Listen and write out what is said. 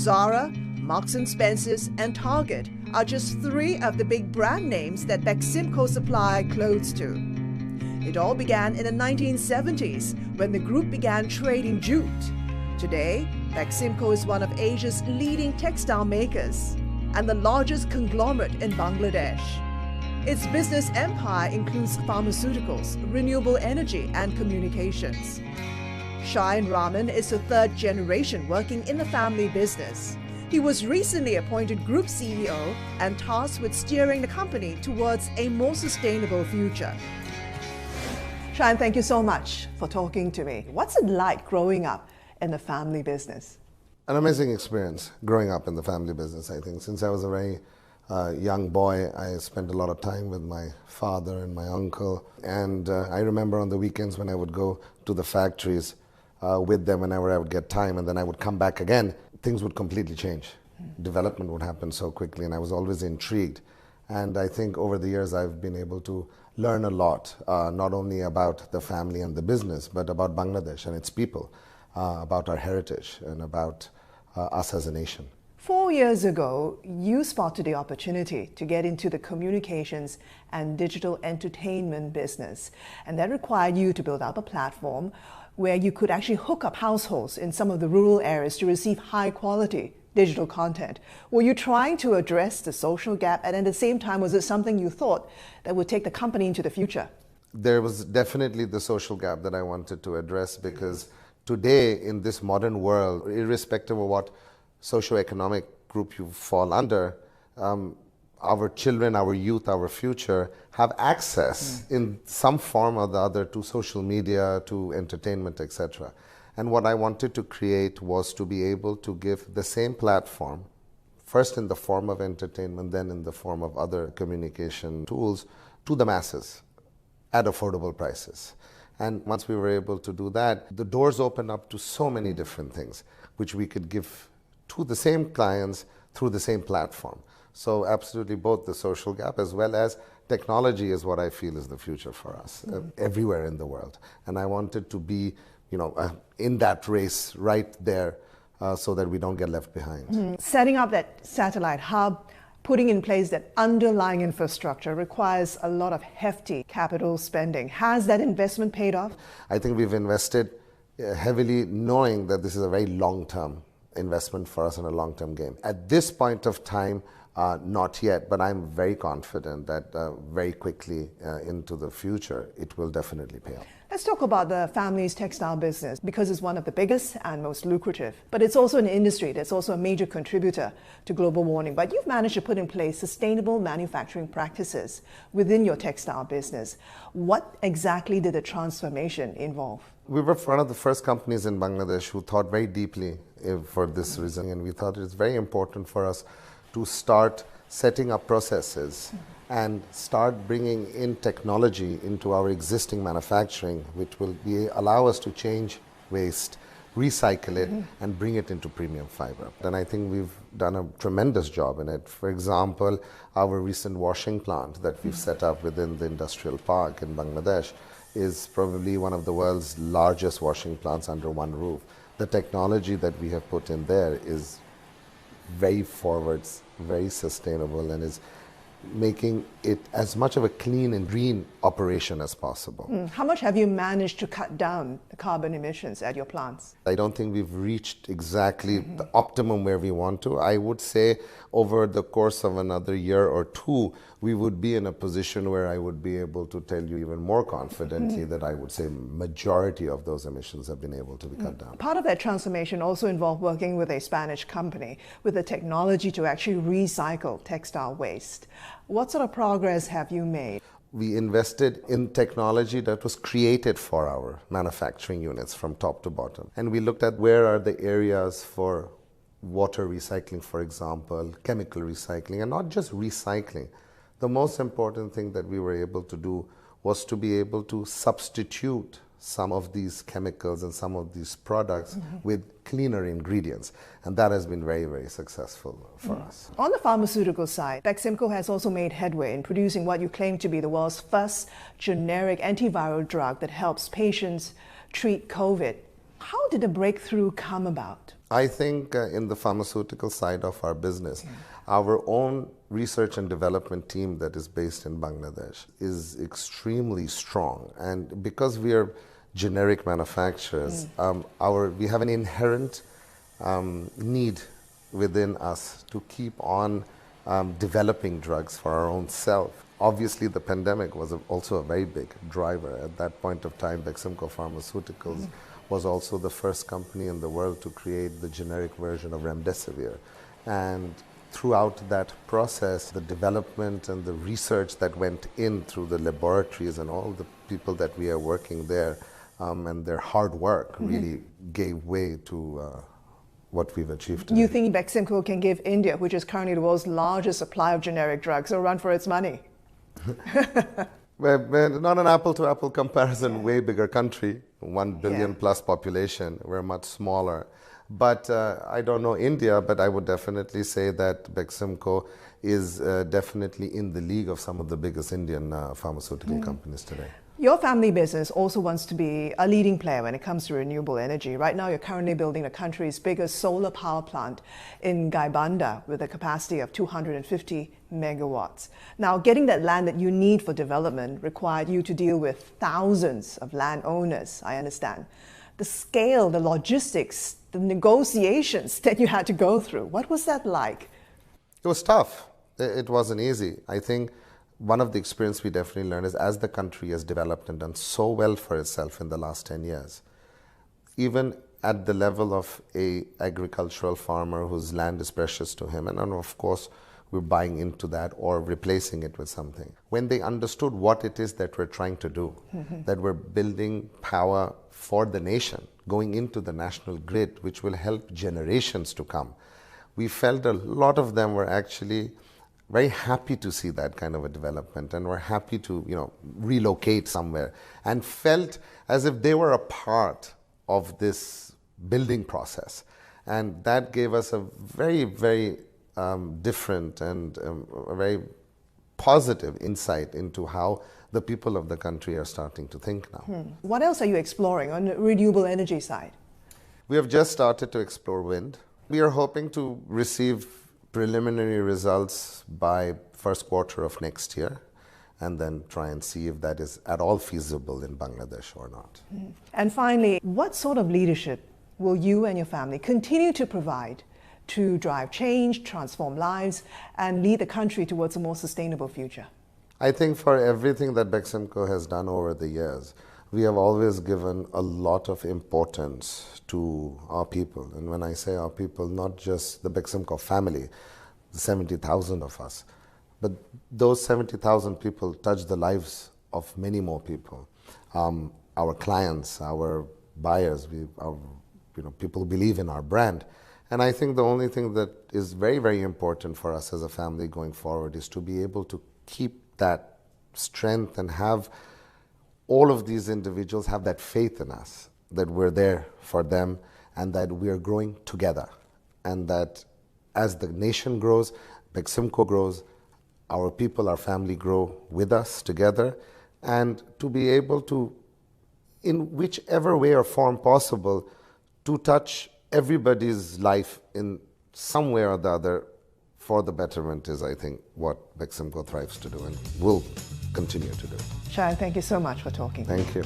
Zara, Marks & Spencer's, and Target are just three of the big brand names that Beximco supply clothes to. It all began in the 1970s when the group began trading jute. Today, Beximco is one of Asia's leading textile makers and the largest conglomerate in Bangladesh. Its business empire includes pharmaceuticals, renewable energy, and communications. Shayan Rahman is the third generation working in the family business. He was recently appointed Group CEO and tasked with steering the company towards a more sustainable future. Shayan, thank you so much for talking to me. What's it like growing up in the family business? An amazing experience growing up in the family business, I think. Since I was a very young boy, I spent a lot of time with my father and my uncle. And I remember on the weekends when I would go to the factories with them whenever I would get time, and then I would come back again, things would completely change. Development would happen so quickly, and I was always intrigued. And I think over the years I've been able to learn a lot, not only about the family and the business, but about Bangladesh and its people, about our heritage and about us as a nation. 4 years ago, you spotted the opportunity to get into the communications and digital entertainment business, and that required you to build up a platform where you could actually hook up households in some of the rural areas to receive high-quality digital content. Were you trying to address the social gap, and at the same time, was it something you thought that would take the company into the future? There was definitely the social gap that I wanted to address, because today in this modern world, irrespective of what socioeconomic group you fall under, our children, our youth, our future have access in some form or the other to social media, to entertainment, etc. And what I wanted to create was to be able to give the same platform, first in the form of entertainment, then in the form of other communication tools, to the masses at affordable prices. And once we were able to do that, the doors opened up to so many different things, which we could give to the same clients through the same platform. So absolutely both the social gap as well as technology is what I feel is the future for us everywhere in the world. And I wanted to be, in that race right there so that we don't get left behind. Setting up that satellite hub, putting in place that underlying infrastructure requires a lot of hefty capital spending. Has that investment paid off? I think we've invested heavily, knowing that this is a very long-term investment for us in a long-term game. At this point of time, not yet, but I'm very confident that very quickly into the future, it will definitely pay off. Let's talk about the family's textile business, because it's one of the biggest and most lucrative. But it's also an industry that's also a major contributor to global warming. But you've managed to put in place sustainable manufacturing practices within your textile business. What exactly did the transformation involve? We were one of the first companies in Bangladesh who thought very deeply for this reason, and we thought it's very important for us to start setting up processes and start bringing in technology into our existing manufacturing, which will allow us to change waste, recycle it, and bring it into premium fiber. And I think we've done a tremendous job in it. For example, our recent washing plant that we've set up within the industrial park in Bangladesh is probably one of the world's largest washing plants under one roof. The technology that we have put in there is very forward, very sustainable, and is making it as much of a clean and green operation as possible. How much have you managed to cut down the carbon emissions at your plants? I don't think we've reached exactly the optimum where we want to. I would say over the course of another year or two, we would be in a position where I would be able to tell you even more confidently that I would say majority of those emissions have been able to be cut down. Part of that transformation also involved working with a Spanish company with the technology to actually recycle textile waste. What sort of progress have you made? We invested in technology that was created for our manufacturing units from top to bottom. And we looked at where are the areas for water recycling, for example, chemical recycling, and not just recycling. The most important thing that we were able to do was to be able to substitute some of these chemicals and some of these products with cleaner ingredients. And that has been very, very successful for us. On the pharmaceutical side, Beximco has also made headway in producing what you claim to be the world's first generic antiviral drug that helps patients treat COVID. How did the breakthrough come about? I think in the pharmaceutical side of our business, our own research and development team that is based in Bangladesh is extremely strong. And because we are generic manufacturers, we have an inherent need within us to keep on developing drugs for our own self. Obviously, the pandemic was also a very big driver. At that point of time, Beximco Pharmaceuticals was also the first company in the world to create the generic version of remdesivir. And throughout that process, the development and the research that went in through the laboratories and all the people that we are working there and their hard work really gave way to what we've achieved today. You think Beximco can give India, which is currently the world's largest supplier of generic drugs, a run for its money? We're not an apple-to-apple comparison, way bigger country, 1 billion plus population. We're much smaller. But I don't know India, but I would definitely say that Beximco is definitely in the league of some of the biggest Indian pharmaceutical companies today. Your family business also wants to be a leading player when it comes to renewable energy. Right now, you're currently building the country's biggest solar power plant in Gaibandha with a capacity of 250 megawatts. Now, getting that land that you need for development required you to deal with thousands of landowners, I understand. The scale, the logistics, the negotiations that you had to go through, what was that like? It was tough. It wasn't easy. I think one of the experience we definitely learned is as the country has developed and done so well for itself in the last 10 years, even at the level of a agricultural farmer whose land is precious to him, and of course we're buying into that or replacing it with something. When they understood what it is that we're trying to do, that we're building power for the nation, going into the national grid, which will help generations to come, we felt a lot of them were actually very happy to see that kind of a development and were happy to, relocate somewhere and felt as if they were a part of this building process. And that gave us a very, very different and a very positive insight into how the people of the country are starting to think now. What else are you exploring on the renewable energy side? We have just started to explore wind. We are hoping to receive preliminary results by first quarter of next year and then try and see if that is at all feasible in Bangladesh or not. And finally, what sort of leadership will you and your family continue to provide to drive change, transform lives, and lead the country towards a more sustainable future? I think for everything that Beximco has done over the years, we have always given a lot of importance to our people. And when I say our people, not just the Beximco family, the 70,000 of us, but those 70,000 people touch the lives of many more people. Our clients, our buyers, people who believe in our brand. And I think the only thing that is very, very important for us as a family going forward is to be able to keep that strength and have all of these individuals have that faith in us, that we're there for them and that we are growing together. And that as the nation grows, Beximco grows, our people, our family grow with us together, and to be able to, in whichever way or form possible, to touch everybody's life in some way or the other for the betterment is, I think, what Beximco thrives to do and will continue to do. Shayan, thank you so much for talking. Thank you.